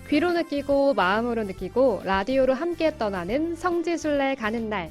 귀로 느끼고 마음으로 느끼고 라디오로 함께 떠나는 성지순례 가는 날.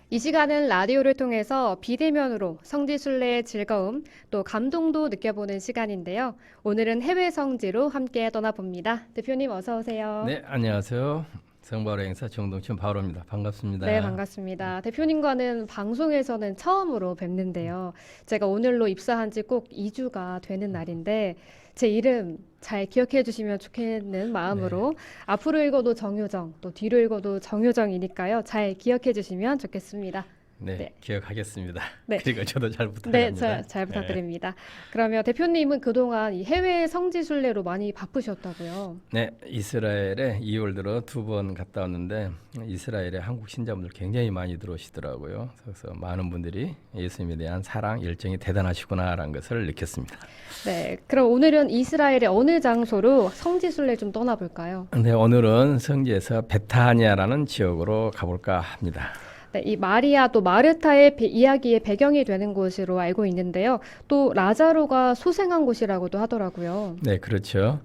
이 시간은 라디오를 통해서 비대면으로 성지순례의 즐거움 또 감동도 느껴보는 시간인데요. 오늘은 해외 성지로 함께 떠나봅니다. 대표님 어서 오세요. 네, 안녕하세요. 성바로 행사 정동춘 바로입니다. 반갑습니다. 네, 반갑습니다. 대표님과는 방송에서는 처음으로 뵙는데요. 제가 오늘로 입사한 지 꼭 2주가 되는 날인데 제 이름 잘 기억해 주시면 좋겠는 마음으로 앞으로 읽어도 정효정, 또 뒤로 읽어도 정효정이니까요. 잘 기억해 주시면 좋겠습니다. 네, 기억하겠습니다. 네. 그리고 저도 잘 부탁드립니다. 네, 잘 부탁드립니다. 그러면 대표님은 그동안 이 해외 성지순례로 많이 바쁘셨다고요? 네, 이스라엘에 2월 들어 2번 갔다 왔는데 이스라엘에 한국 신자분들 굉장히 많이 들어오시더라고요. 그래서 많은 분들이 예수님에 대한 사랑, 열정이 대단하시구나라는 것을 느꼈습니다. 네, 그럼 오늘은 이스라엘의 어느 장소로 성지순례 좀 떠나볼까요? 네, 오늘은 성지에서 베타니아라는 지역으로 가볼까 합니다. 네, 이 마리아 또 마르타의 이야기의 배경이 되는 곳으로 알고 있는데요. 또 라자로가 소생한 곳이라고도 하더라고요. 네, 그렇죠.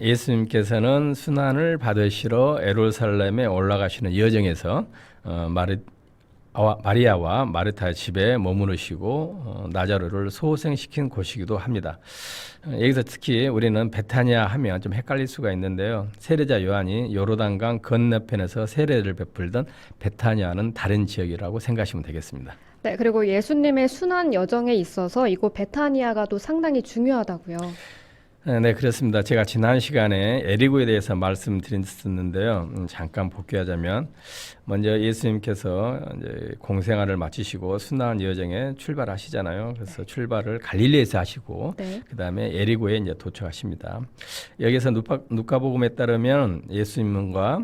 예수님께서는 순환을 받으시러 예루살렘에 올라가시는 여정에서 마리아와 마르타의 집에 머무르시고 나자로를 소생시킨 곳이기도 합니다. 여기서 특히 우리는 베타니아 하면 좀 헷갈릴 수가 있는데요. 세례자 요한이 요르단강 건너편에서 세례를 베풀던 베타니아는 다른 지역이라고 생각하시면 되겠습니다. 네, 그리고 예수님의 순환 여정에 있어서 이곳 베타니아가 또 상당히 중요하다고요. 네, 그렇습니다. 제가 지난 시간에 에리고에 대해서 말씀드렸었는데요. 잠깐 복귀하자면 먼저 예수님께서 이제 공생활을 마치시고 순환 여정에 출발하시잖아요. 그래서 출발을 갈릴리에서 하시고 그다음에 에리고에 이제 도착하십니다. 여기서 누가복음에 따르면 예수님과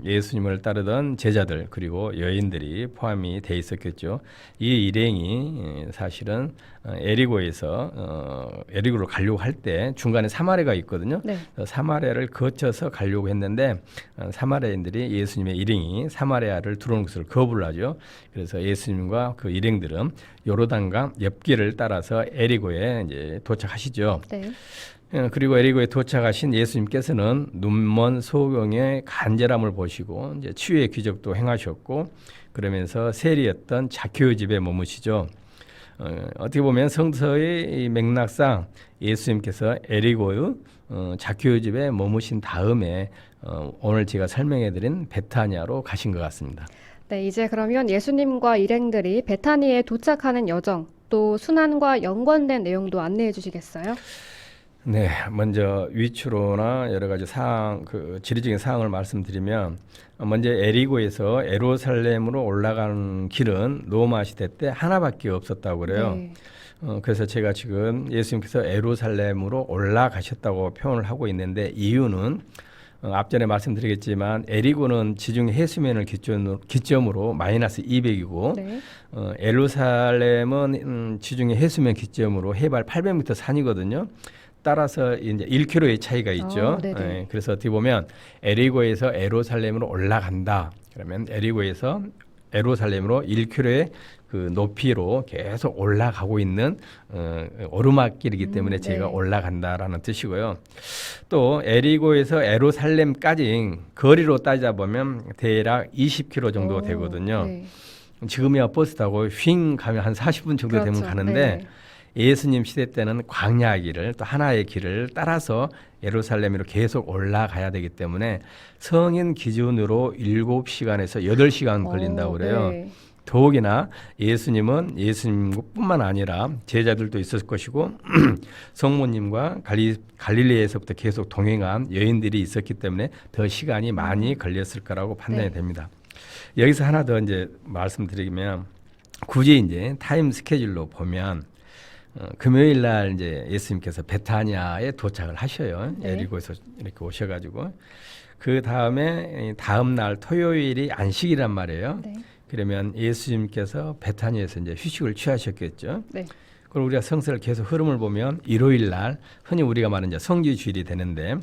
예수님을 따르던 제자들 그리고 여인들이 포함이 돼 있었겠죠. 이 일행이 사실은 에리고에서 에리고로 가려고 할 때 중간에 사마리아가 있거든요. 사마리아를 거쳐서 가려고 했는데 사마리아인들이 예수님의 일행이 사마리아를 들어오는 것을 거부를 하죠. 그래서 예수님과 그 일행들은 요르단강 옆길을 따라서 에리고에 이제 도착하시죠. 그리고 에리고에 도착하신 예수님께서는 눈먼 소경의 간절함을 보시고 이제 치유의 기적도 행하셨고 그러면서 세리였던 자키오 집에 머무시죠. 어떻게 보면 성서의 맥락상 예수님께서 에리고의 자키오 집에 머무신 다음에 오늘 제가 설명해드린 베타니아로 가신 것 같습니다. 네, 이제 그러면 예수님과 일행들이 베타니아에 도착하는 여정, 또 순환과 연관된 내용도 안내해 주시겠어요? 네, 먼저 위치로나 여러 가지 사항, 지리적인 사항을 말씀드리면 먼저 에리고에서 예루살렘으로 올라가는 길은 로마 시대 때 하나밖에 없었다고 그래요. 그래서 제가 지금 예수님께서 예루살렘으로 올라가셨다고 표현을 하고 있는데 이유는 앞전에 말씀드리겠지만 에리고는 지중 해수면을 기점으로 마이너스 200이고 예루살렘은 지중해 해수면 기점으로 해발 800m 산이거든요. 따라서 이제 1km의 차이가 있죠. 그래서 어떻게 보면 에리고에서 예루살렘으로 올라간다. 그러면 에리고에서 예루살렘으로 1km의 그 높이로 계속 올라가고 있는 오르막길이기 때문에 제가 올라간다라는 뜻이고요. 또 에리고에서 예루살렘까지 거리로 따지다 보면 대략 20km 정도 되거든요. 지금이야 버스 타고 휙 가면 한 40분 정도 되면 가는데 예수님 시대 때는 광야 길을 또 하나의 길을 따라서 예루살렘으로 계속 올라가야 되기 때문에 성인 기준으로 7시간에서 8시간 걸린다고 그래요. 더욱이나 예수님은 예수님뿐만 아니라 제자들도 있었을 것이고 성모님과 갈릴리에서부터 계속 동행한 여인들이 있었기 때문에 더 시간이 많이 걸렸을 거라고 판단이 됩니다. 여기서 하나 더 이제 말씀드리면 굳이 이제 타임 스케줄로 보면 금요일 날 이제 예수님께서 베타니아에 도착을 하셔요. 에리고에서 이렇게 오셔가지고 그 다음에 다음 날 토요일이 안식이란 말이에요. 그러면 예수님께서 베타니아에서 이제 휴식을 취하셨겠죠. 그리고 우리가 성서를 계속 흐름을 보면 일요일 날 흔히 우리가 말하는 이제 성지 주일이 되는데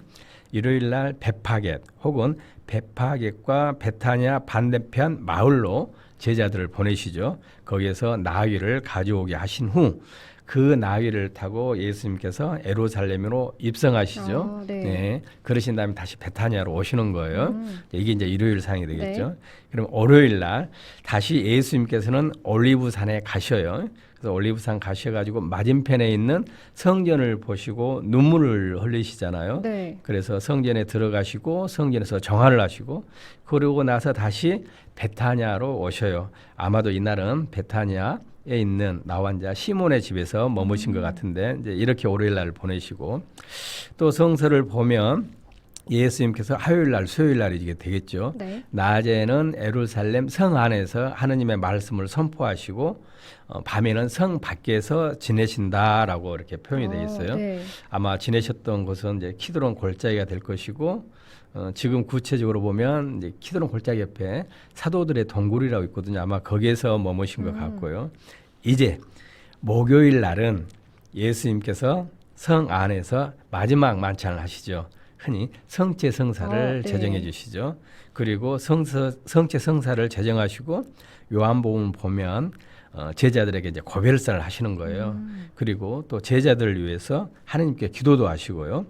일요일 날 베파겟 혹은 베파겟과 베타냐 반대편 마을로 제자들을 보내시죠. 거기에서 나귀를 가져오게 하신 후 그 나귀를 타고 예수님께서 예루살렘으로 입성하시죠. 네. 네. 그러신 다음에 다시 베타냐로 오시는 거예요. 이게 이제 일요일 상이 되겠죠. 네. 그럼 월요일 날 다시 예수님께서는 올리브산에 가셔요. 그래서 올리브산 가셔가지고 맞은편에 있는 성전을 보시고 눈물을 흘리시잖아요. 네. 그래서 성전에 들어가시고 성전에서 정화를 하시고 그러고 나서 다시 베타냐로 오셔요. 아마도 이날은 베타냐에 있는 나환자 시몬의 집에서 머무신 것 같은데 이제 이렇게 월요일 날 보내시고 또 성서를 보면 예수님께서 화요일 날, 수요일 날이 이게 되겠죠. 네. 낮에는 예루살렘 성 안에서 하느님의 말씀을 선포하시고 밤에는 성 밖에서 지내신다라고 이렇게 표현이 되어 있어요. 네. 아마 지내셨던 곳은 이제 키드론 골짜기가 될 것이고 지금 구체적으로 보면 이제 키드론 골짜기 옆에 사도들의 동굴이라고 있거든요. 아마 거기에서 머무신 것 같고요. 이제 목요일 날은 예수님께서 성 안에서 마지막 만찬을 하시죠. 흔히 성체 성사를 네. 제정해 주시죠. 그리고 성체 성사를 제정하시고 요한복음 보면 제자들에게 이제 고별사를 하시는 거예요. 그리고 또 제자들을 위해서 하느님께 기도도 하시고요.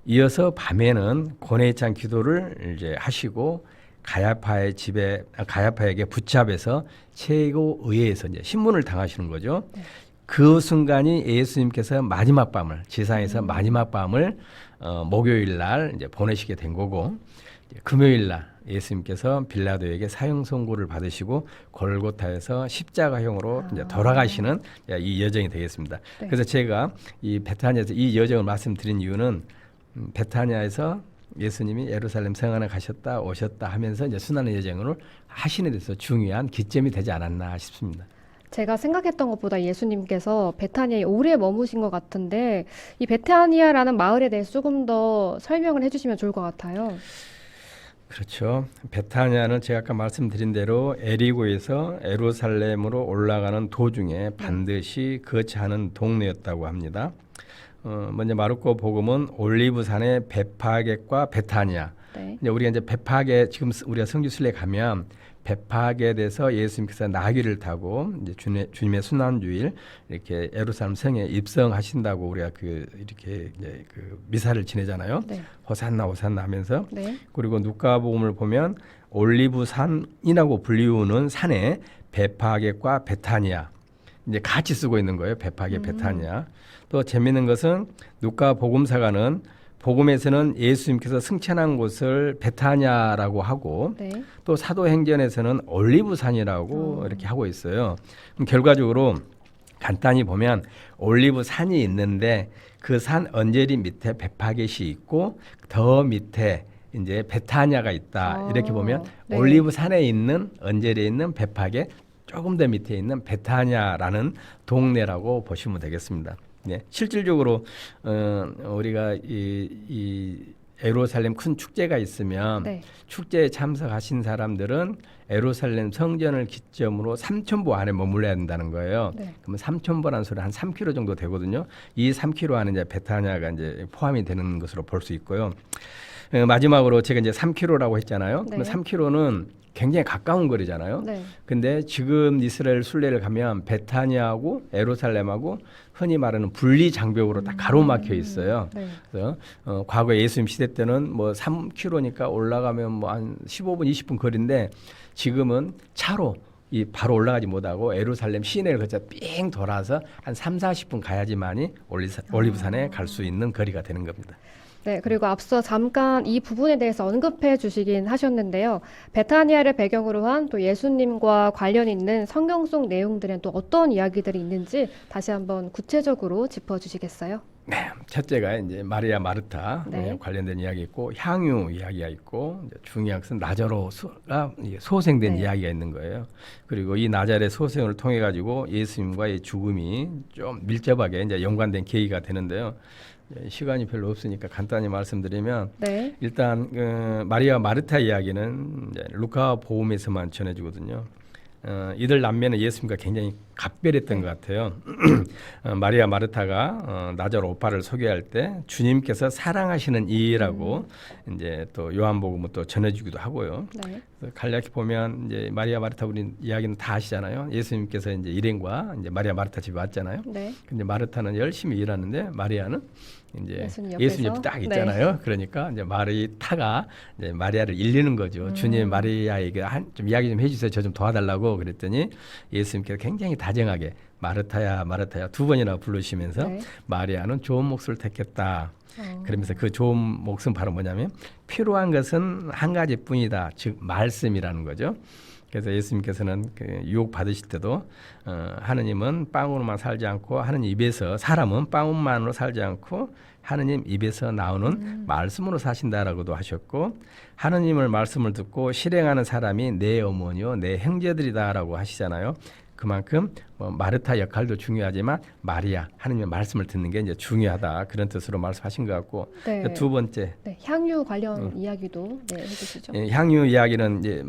이어서 밤에는 고뇌에 찬 기도를 이제 하시고 가야파에게 붙잡아서 최고 의회에서 이제 신문을 당하시는 거죠. 네. 그 순간이 예수님께서 마지막 밤을 지상에서 마지막 밤을 목요일 날 이제 보내시게 된 거고 이제 금요일 날 예수님께서 빌라도에게 사형 선고를 받으시고 골고타에서 십자가형으로 이제 돌아가시는 이 여정이 되겠습니다. 네. 그래서 제가 이 베타냐에서 이 여정을 말씀드린 이유는 베타냐에서 예수님이 예루살렘 성 안에 가셨다 오셨다 하면서 이제 순환의 여정을 하시는 데서 중요한 기점이 되지 않았나 싶습니다. 제가 생각했던 것보다 예수님께서 베타니아에 오래 머무신 것 같은데 이 베타니아라는 마을에 대해서 조금 더 설명을 해주시면 좋을 것 같아요. 그렇죠. 베타냐는 제가 아까 말씀드린 대로 에리고에서 예루살렘으로 올라가는 도중에 반드시 거치하는 동네였다고 합니다. 먼저 마르코 복음은 올리브산의 베파겟과 베타냐. 네. 이제 우리가 이제 베파겟 지금 우리가 성지순례 가면 베파겟에서 예수님께서 나귀를 타고 이제 주님의 순환주일 이렇게 예루살렘 성에 입성하신다고 우리가 이렇게 이제 미사를 지내잖아요. 네. 호산나 호산나 하면서 네. 그리고 누가복음을 보면 올리브산이라고 불리우는 산에 베파겟과 베타니아 이제 같이 쓰고 있는 거예요. 베파겟, 베타니아. 또 재미있는 것은 누가복음사가는 복음에서는 예수님께서 승천한 곳을 베타냐라고 하고 네. 또 사도행전에서는 올리브산이라고 이렇게 하고 있어요. 그럼 결과적으로 간단히 보면 올리브산이 있는데 그 산 언저리 밑에 베파겟이 있고 더 밑에 이제 베타냐가 있다. 이렇게 보면 네. 올리브산에 있는 언저리에 있는 베파겟 조금 더 밑에 있는 베타냐라는 동네라고 보시면 되겠습니다. 네, 실질적으로 우리가 이 예루살렘 큰 축제가 있으면 네. 축제에 참석하신 사람들은 예루살렘 성전을 기점으로 3,000보 안에 머물러야 된다는 거예요. 네. 그러면 3,000보라는 소리 한 3km 정도 되거든요. 이 3km 안에 이제 베타냐가 이제 포함이 되는 것으로 볼 수 있고요. 마지막으로 제가 이제 3km라고 했잖아요. 네. 그럼 3km는 굉장히 가까운 거리잖아요. 네. 근데 지금 이스라엘 순례를 가면 베타니아하고 예루살렘하고 흔히 말하는 분리 장벽으로 딱 가로막혀 있어요. 네. 그래서 과거 예수님 시대 때는 뭐 3km니까 올라가면 뭐 한 15분 20분 거리인데 지금은 차로 이 바로 올라가지 못하고 예루살렘 시내를 거쳐 삥 돌아서 한 3-40분 가야지만이 올리브산에 갈 수 있는 거리가 되는 겁니다. 네, 그리고 앞서 잠깐 이 부분에 대해서 언급해 주시긴 하셨는데요. 베타니아를 배경으로 한 또 예수님과 관련 있는 성경 속 내용들은 또 어떤 이야기들이 있는지 다시 한번 구체적으로 짚어 주시겠어요? 네, 첫째가 이제 마리아 마르타 네. 관련된 이야기 있고 향유 이야기가 있고 이제 중요한 것은 나자로가 소생된 네. 이야기가 있는 거예요. 그리고 이 나자렛 소생을 통해 가지고 예수님과의 죽음이 좀 밀접하게 이제 연관된 계기가 되는데요. 시간이 별로 없으니까 간단히 말씀드리면 네. 일단 마리아 마르타 이야기는 이제 루카 복음에서만 전해지거든요. 이들 남매는 예수님과 굉장히 각별했던 것 같아요. 마리아 마르타가 나자로 오빠를 소개할 때 주님께서 사랑하시는 이라고 이제 또 요한복음은 또 전해주기도 하고요. 네. 간략히 보면 이제 마리아 마르타 우리 이야기는 다 아시잖아요. 예수님께서 이제 일행과 이제 마리아 마르타 집에 왔잖아요. 네. 근데 마르타는 열심히 일하는데 마리아는 이제 예수님 예수님 옆에서? 옆에 딱 있잖아요. 네. 그러니까 이제 마리타가 이제 마리아를 일리는 거죠. 주님 마리아에게 좀 이야기 좀 해주세요. 저 좀 도와달라고 그랬더니 예수님께서 굉장히 다정하게 마르타야 마르타야 두 번이나 부르시면서 네. 마리아는 좋은 몫을 택했다. 그러면서 그 좋은 몫은 바로 뭐냐면 필요한 것은 한 가지뿐이다. 즉 말씀이라는 거죠. 그래서 예수님께서는 그 유혹 받으실 때도 하느님은 빵으로만 살지 않고 하느님 입에서 사람은 빵만으로 살지 않고 하느님 입에서 나오는 말씀으로 사신다라고도 하셨고 하느님을 말씀을 듣고 실행하는 사람이 내 어머니요 내 형제들이다라고 하시잖아요. 그만큼 마르타 역할도 중요하지만 마리아 하느님의 말씀을 듣는 게 이제 중요하다 그런 뜻으로 말씀하신 것 같고 네. 두 번째 네, 향유 관련 이야기도 네, 해주시죠. 향유 이야기는 이제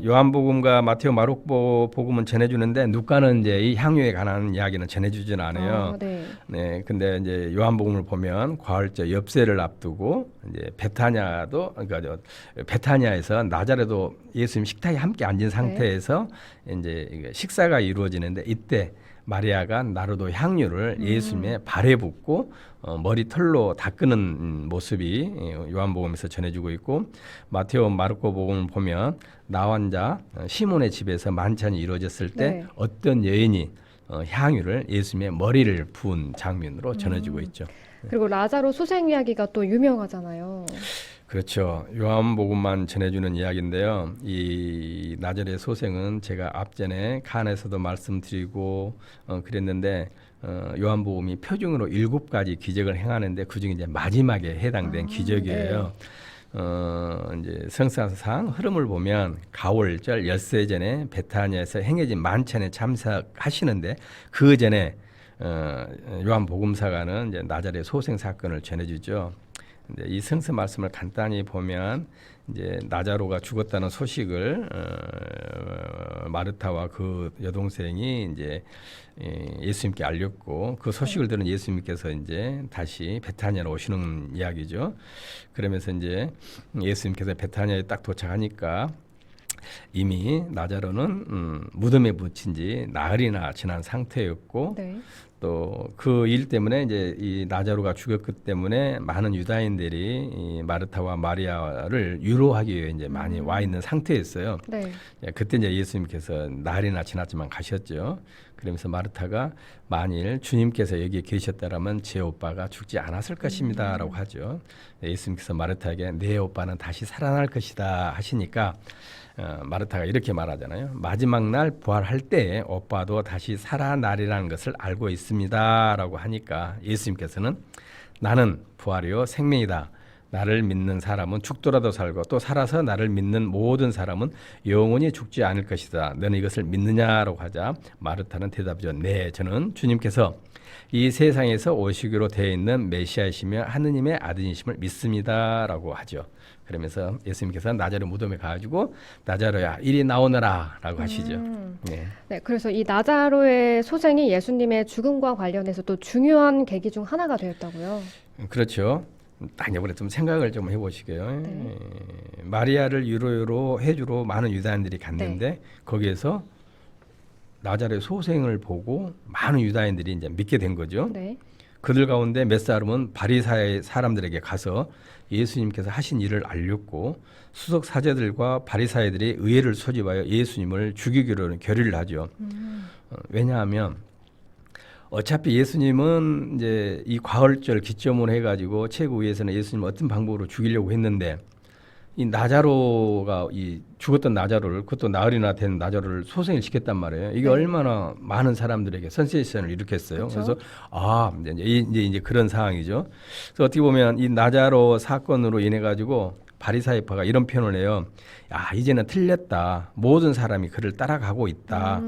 요한복음과 마테오 마르코 복음은 전해주는데 누가는 이제 이 향유에 관한 이야기는 전해주지는 않아요. 네. 네, 근데 이제 요한복음을 보면 과일절 엽세를 앞두고 이제 베타냐도 그러니까 베타냐에서 나자레도 예수님 식탁에 함께 앉은 상태에서 이제 이게 식사가 이루어지는데 이때 마리아가 나르도 향유를 예수님의 발에 붓고 머리 털로 닦는 모습이 요한복음에서 전해주고 있고 마테오 마르코 복음을 보면 나환자 시몬의 집에서 만찬이 이루어졌을 때 네. 어떤 여인이 향유를 예수님의 머리를 부은 장면으로 전해지고 있죠. 그리고 라자로 소생 이야기가 또 유명하잖아요. 그렇죠. 요한복음만 전해주는 이야기인데요. 이 나자렛 소생은 제가 앞전에 칸에서도 말씀드리고 그랬는데 요한복음이 표중으로 7가지 기적을 행하는데 그중에 이제 마지막에 해당된 기적이에요. 이제 성사상 흐름을 보면 가월절 엿새 전에 베타니아에서 행해진 만찬에 참석하시는데 그 전에 요한복음사가는 이제 나자렛 소생 사건을 전해주죠. 근데 이 성서 말씀을 간단히 보면 이제 나자로가 죽었다는 소식을 마르타와 그 여동생이 이제 예수님께 알렸고 그 소식을 들은 예수님께서 이제 다시 베타니아로 오시는 이야기죠. 그러면서 이제 예수님께서 베타니아에 딱 도착하니까 이미 나자로는 무덤에 묻힌 지 나흘이나 지난 상태였고 네. 또 그 일 때문에 이제 이 나자로가 죽었기 때문에 많은 유다인들이 이 마르타와 마리아를 위로하기 위해 이제 많이 와 있는 상태였어요. 네. 그때 이제 예수님께서 날이나 지났지만 가셨죠. 그러면서 마르타가 만일 주님께서 여기에 계셨다라면 제 오빠가 죽지 않았을 것입니다라고 하죠. 예수님께서 마르타에게 내 오빠는 다시 살아날 것이다 하시니까 마르타가 이렇게 말하잖아요. 마지막 날 부활할 때 오빠도 다시 살아나리라는 것을 알고 있습니다라고 하니까 예수님께서는 나는 부활이요 생명이다. 나를 믿는 사람은 죽더라도 살고 또 살아서 나를 믿는 모든 사람은 영원히 죽지 않을 것이다. 너는 이것을 믿느냐라고 하자 마르타는 대답하죠. 네, 저는 주님께서 이 세상에서 오시기로 되어 있는 메시아이시며 하느님의 아들이심을 믿습니다라고 하죠. 그러면서 예수님께서 나자로 무덤에 가가지고 나자로야 이리 나오너라라고 하시죠. 네. 네, 그래서 이 나자로의 소생이 예수님의 죽음과 관련해서 또 중요한 계기 중 하나가 되었다고요. 그렇죠. 딱 이번에 좀 생각을 좀 해보시게요. 네. 마리아를 위로로 해주러 많은 유다인들이 갔는데 거기에서 나자렛 소생을 보고 많은 유다인들이 이제 믿게 된 거죠. 네. 그들 가운데 몇 사람은 바리사의 사람들에게 가서 예수님께서 하신 일을 알렸고 수석 사제들과 바리사이들이 의회를 소집하여 예수님을 죽이기로 결의를 하죠. 왜냐하면 어차피 예수님은 이제 이 과월절 기점으로 해가지고 최고위에서는 예수님을 어떤 방법으로 죽이려고 했는데 이 나자로가 이 죽었던 나자로를 그것도 나흘이나 된 나자로를 소생을 시켰단 말이에요. 이게 네. 얼마나 많은 사람들에게 선세이션을 일으켰어요. 그렇죠. 그래서 이제 그런 상황이죠. 그래서 어떻게 보면 이 나자로 사건으로 인해 가지고 바리사이파가 이런 표현을 해요. 야, 이제는 틀렸다. 모든 사람이 그를 따라가고 있다.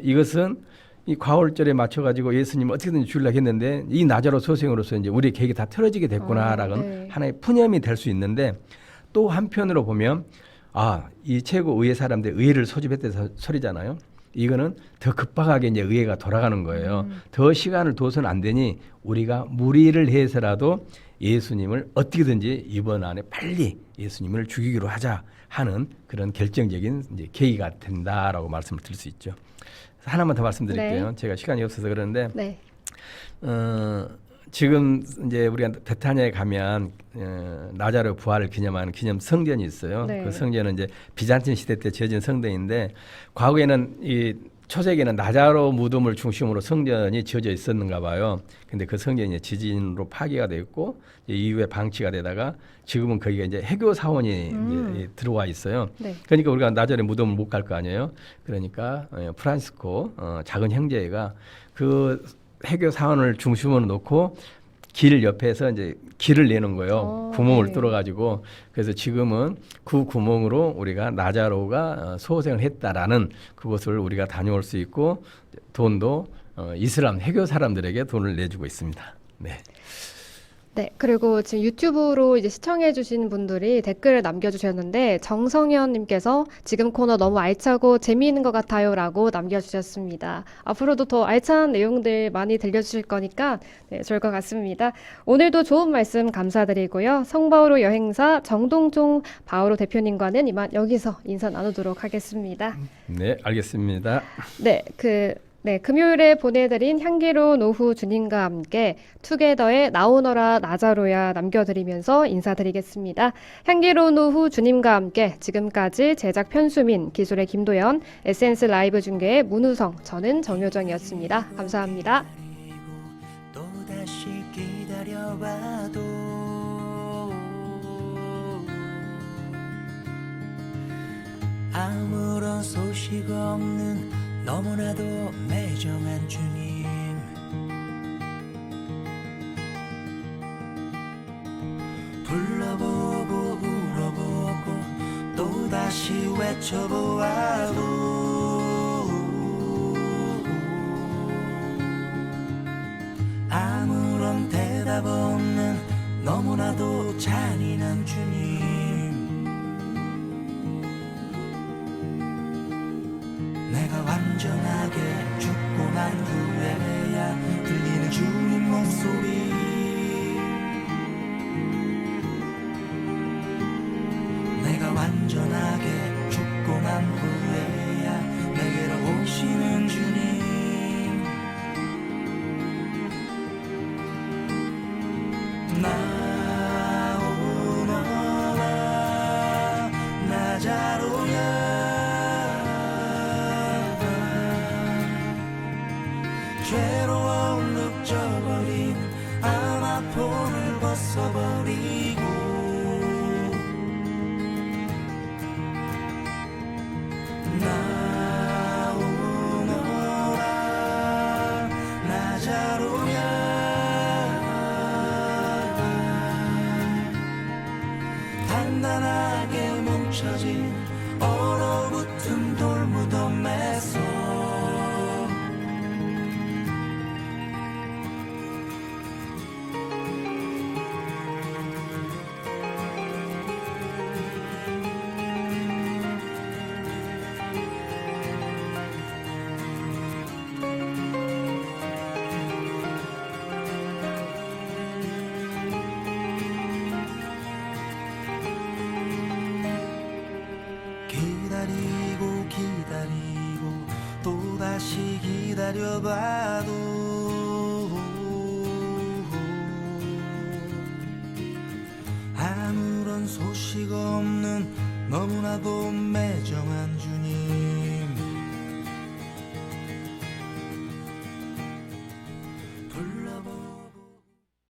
이것은 이 과월절에 맞춰가지고 예수님을 어떻게든지 죽이려고 했는데 이 나자로 소생으로서 이제 우리의 계획이 다 틀어지게 됐구나라는 네. 하나의 푸념이 될 수 있는데 또 한편으로 보면 이 최고 의회 사람들 의회를 소집했다는 소리잖아요. 이거는 더 급박하게 이제 의회가 돌아가는 거예요. 더 시간을 둬서는 안 되니 우리가 무리를 해서라도 예수님을 어떻게든지 이번 안에 빨리 예수님을 죽이기로 하자 하는 그런 결정적인 이제 계기가 된다라고 말씀을 드릴 수 있죠. 하나만 더 말씀드릴게요. 네. 제가 시간이 없어서 그러는데 네. 지금 이제 우리가 베타냐에 가면 나자로 부활을 기념하는 기념 성전이 있어요. 네. 그 성전은 이제 비잔틴 시대 때 지어진 성전인데 과거에는 이 초세기에는 나자로 무덤을 중심으로 성전이 지어져 있었는가 봐요. 근데 그 성전이 지진으로 파괴가 됐고 이후에 방치가 되다가 지금은 거기가 이제 해교 사원이 이제 들어와 있어요. 네. 그러니까 우리가 나자로의 무덤을 못 갈 거 아니에요. 그러니까 프란시스코 작은 형제가 그 해교 사원을 중심으로 놓고 길 옆에서 이제 길을 내는 거예요. 구멍을 네. 뚫어가지고. 그래서 지금은 그 구멍으로 우리가 나자로가 소생을 했다라는 그것을 우리가 다녀올 수 있고 돈도 이슬람 해교 사람들에게 돈을 내주고 있습니다. 네. 네, 그리고 지금 유튜브로 이제 시청해주신 분들이 댓글을 남겨주셨는데, 정성현님께서 지금 코너 너무 알차고 재미있는 것 같아요라고 남겨주셨습니다. 앞으로도 더 알찬 내용들 많이 들려주실 거니까 네, 좋을 것 같습니다. 오늘도 좋은 말씀 감사드리고요. 성바오로 여행사 정동종 바오로 대표님과는 이만 여기서 인사 나누도록 하겠습니다. 네, 알겠습니다. 네, 금요일에 보내드린 향기로운 오후 주님과 함께 투게더의 나오너라 나자로야 남겨드리면서 인사드리겠습니다. 향기로운 오후 주님과 함께 지금까지 제작 편수민, 기술의 김도연, 에센스 라이브 중계의 문우성, 저는 정효정이었습니다. 감사합니다. 또다시 기다려봐도 아무런 소식 없는 너무나도 매정한 주님, 불러보고 울어보고 또다시 외쳐보아도 아무런 대답 없는 너무나도 잔인한 주님, 내가 완전하게 죽고 난 후에야 들리는 주님 목소리, 내가 완전하게 죽고 난 후에야 내게로 오시는 주님, 나오너라 나자로야, 괴로움 눕져버린 아마포를 벗어버리고 나오너라 나자로야, 단단하게 뭉쳐진 얼어붙은 돌무덤에서 기다리고 기다리고 또다시 기다려봐도 아무런 소식 없는 너무나도 매정한 주님,